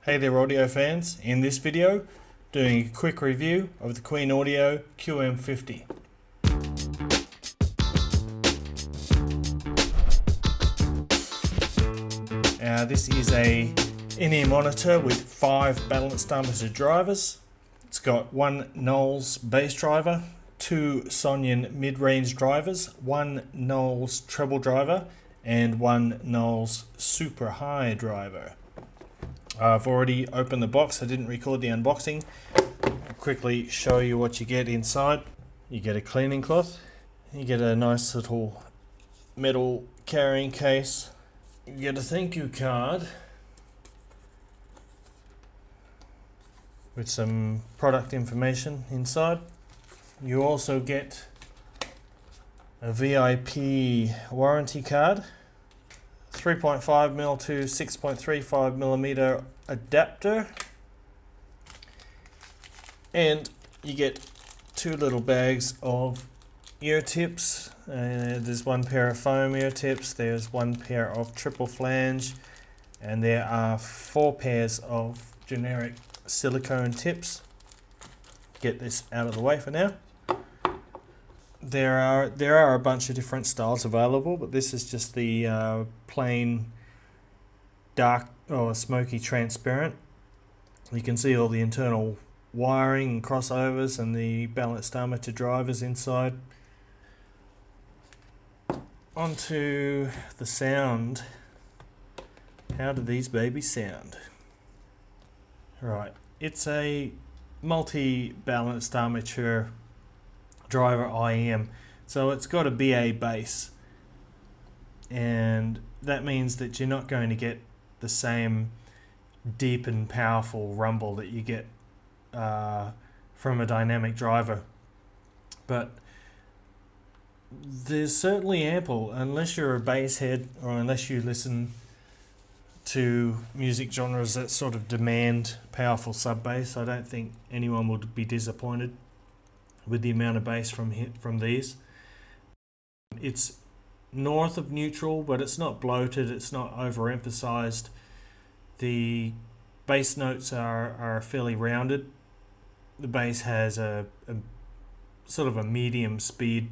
Hey there audio fans, in this video doing a quick review of the Queen Audio QM50. This is a in-ear monitor with 5 balanced armature drivers. It's got one Knowles bass driver, 2 Sonyan mid-range drivers, 1 Knowles treble driver and 1 Knowles super high driver. I've already opened the box. I didn't record the unboxing. I'll quickly show you what you get inside. You get a cleaning cloth. You get a nice little metal carrying case. You get a thank you card with some product information inside. You also get a VIP warranty card, 3.5mm to 6.35mm adapter, and you get 2 little bags of ear tips. There's 1 pair of foam ear tips, there's 1 pair of triple flange, and there are 4 pairs of generic silicone tips. Get this out of the way for now. There are a bunch of different styles available, but this is just the plain dark or smoky transparent. You can see all the internal wiring and crossovers and the balanced armature drivers inside. Onto the sound. How do these babies sound? Right, it's a multi-balanced armature driver IM, so it's got a BA bass, and that means that you're not going to get the same deep and powerful rumble that you get from a dynamic driver, but there's certainly ample, unless you're a bass head or unless you listen to music genres that sort of demand powerful sub bass. I don't think anyone would be disappointed with the amount of bass from these. It's north of neutral, but it's not bloated, it's not overemphasized. The bass notes are fairly rounded. The bass has a sort of a medium speed,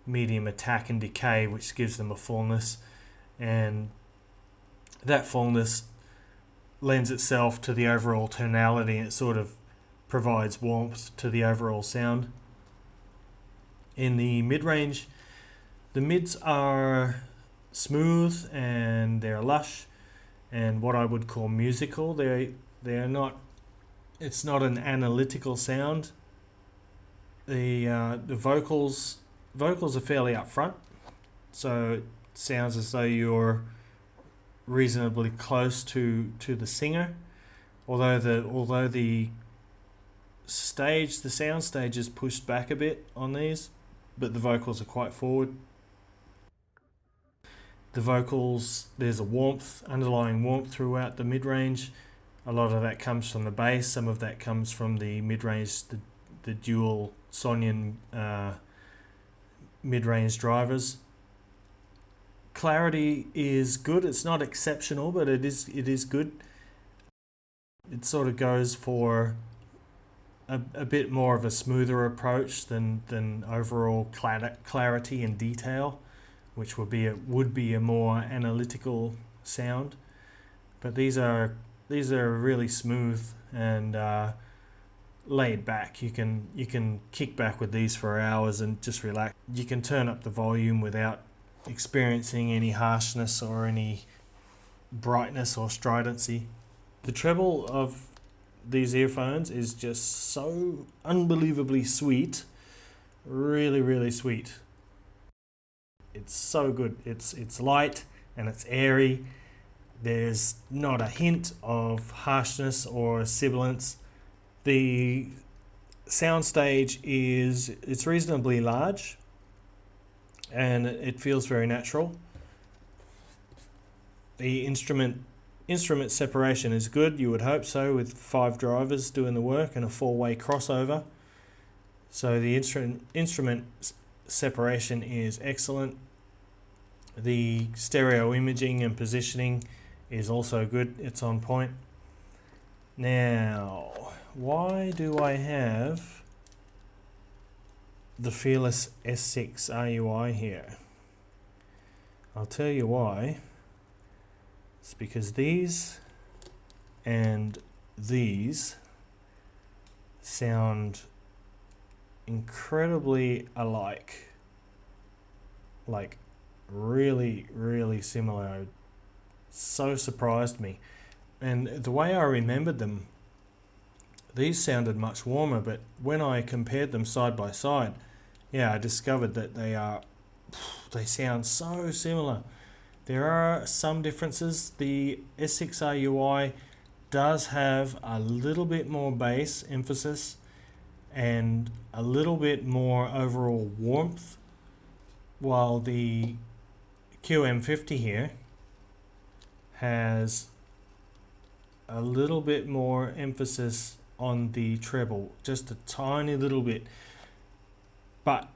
medium attack and decay, which gives them a fullness, and that fullness lends itself to the overall tonality. It sort of provides warmth to the overall sound. In the mid-range, the mids are smooth and they're lush and what I would call musical. They're not. It's not an analytical sound. The vocals are fairly upfront, so it sounds as though you're reasonably close to the singer. Although the sound stage is pushed back a bit on these, but the vocals are quite forward. The vocals, there's a warmth, underlying warmth throughout the mid-range. A lot of that comes from the bass, some of that comes from the mid-range, the dual Sonyan mid-range drivers. Clarity is good. It's not exceptional, but it is good. It sort of goes for a bit more of a smoother approach than overall clarity and detail, which would be a more analytical sound. But these are really smooth and laid back. You can kick back with these for hours and just relax. You can turn up the volume without experiencing any harshness or any brightness or stridency. The treble of these earphones is just so unbelievably sweet. Really sweet. It's so good. It's light and it's airy. There's not a hint of harshness or sibilance. The soundstage it's reasonably large and it feels very natural. The instrument separation is good, you would hope so, with 5 drivers doing the work and a 4-way crossover. So the instrument separation is excellent. The stereo imaging and positioning is also good, it's on point. Now, why do I have the Fearless S6 Rui here? I'll tell you why. It's because these and these sound incredibly alike. Like, really, really similar. It so surprised me. And the way I remembered them, these sounded much warmer, but when I compared them side by side, yeah, I discovered that they sound so similar. There are some differences. The S6 Rui does have a little bit more bass emphasis and a little bit more overall warmth, while the QM50 here has a little bit more emphasis on the treble, just a tiny little bit. But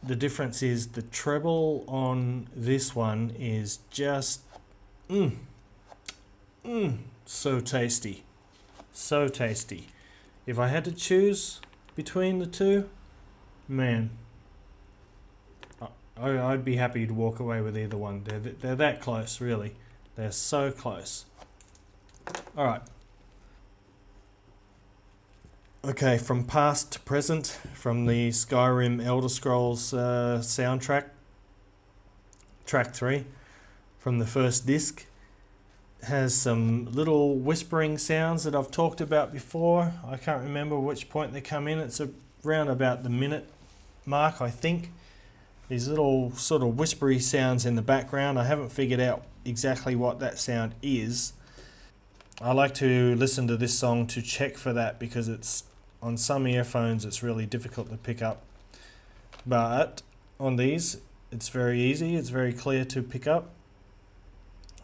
the difference is the treble on this one is just so tasty. So tasty. If I had to choose between the two, man, I'd be happy to walk away with either one. They're that close, really. They're so close. All right. Okay, from past to present, from the Skyrim Elder Scrolls soundtrack, track 3, from the first disc, has some little whispering sounds that I've talked about before. I can't remember which point they come in. It's around about the minute mark, I think. These little sort of whispery sounds in the background. I haven't figured out exactly what that sound is. I like to listen to this song to check for that because it's on some earphones it's really difficult to pick up. But on these it's very easy, it's very clear to pick up.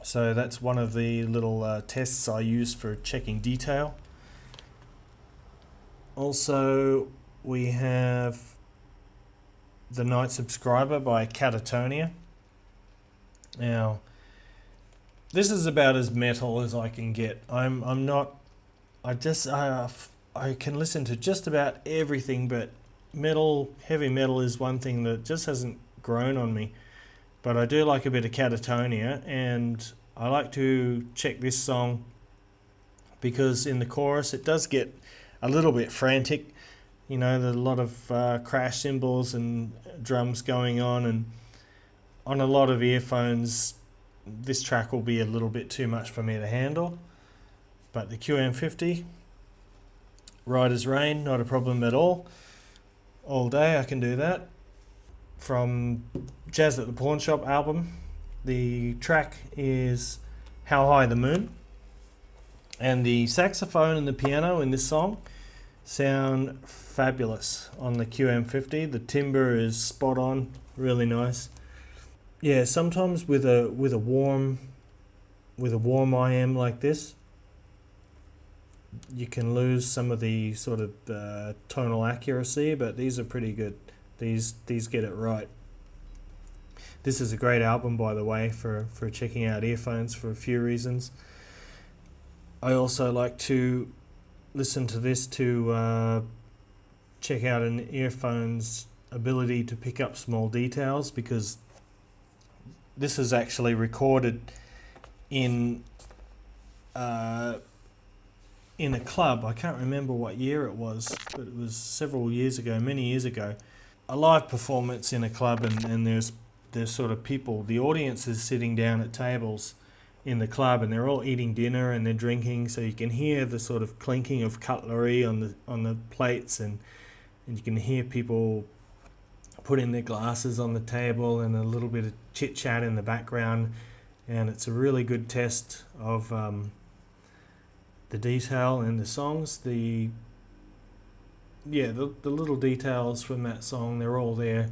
So that's one of the little tests I use for checking detail. Also, we have The Night Subscriber by Catatonia. Now, this is about as metal as I can get. I can listen to just about everything, but heavy metal is one thing that just hasn't grown on me. But I do like a bit of Catatonia, and I like to check this song because in the chorus it does get a little bit frantic. You know, there's a lot of crash cymbals and drums going on, and on a lot of earphones this track will be a little bit too much for me to handle. But the QM50, right as rain, not a problem at all. All day I can do that. From Jazz at the Pawn Shop album, the track is How High the Moon, and the saxophone and the piano in this song sound fabulous on the QM50. The timbre is spot on, really nice. Yeah, sometimes with a warm IM like this, you can lose some of the sort of tonal accuracy, but these are pretty good. These get it right. This is a great album, by the way, for checking out earphones for a few reasons. I also like to listen to this to check out an earphone's ability to pick up small details, because this is actually recorded in a club. I can't remember what year it was, but it was several years ago, many years ago. A live performance in a club, and there's sort of people, the audience is sitting down at tables in the club, and they're all eating dinner and they're drinking, so you can hear the sort of clinking of cutlery on the plates, and you can hear people putting their glasses on the table and a little bit of chit chat in the background, and it's a really good test of the detail in the songs. The little details from that song, they're all there.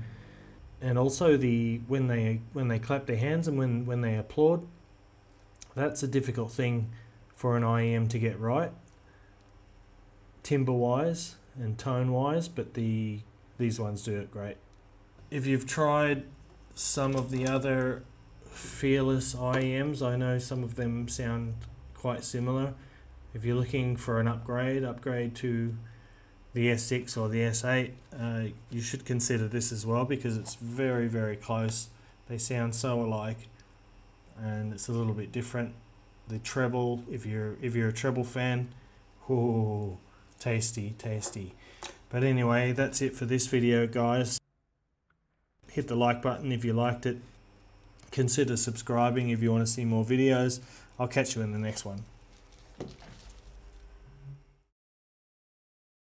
And also when they clap their hands and when they applaud, that's a difficult thing for an IEM to get right, timbre wise and tone wise, but these ones do it great. If you've tried some of the other Fearless IEMs, I know some of them sound quite similar. if you're looking for an upgrade to the S6 or the S8, you should consider this as well, because it's very, very close. They sound so alike, and it's a little bit different. The treble, if you're a treble fan, oh, tasty. But anyway, that's it for this video, guys. Hit the like button if you liked it. Consider subscribing if you want to see more videos. I'll catch you in the next one.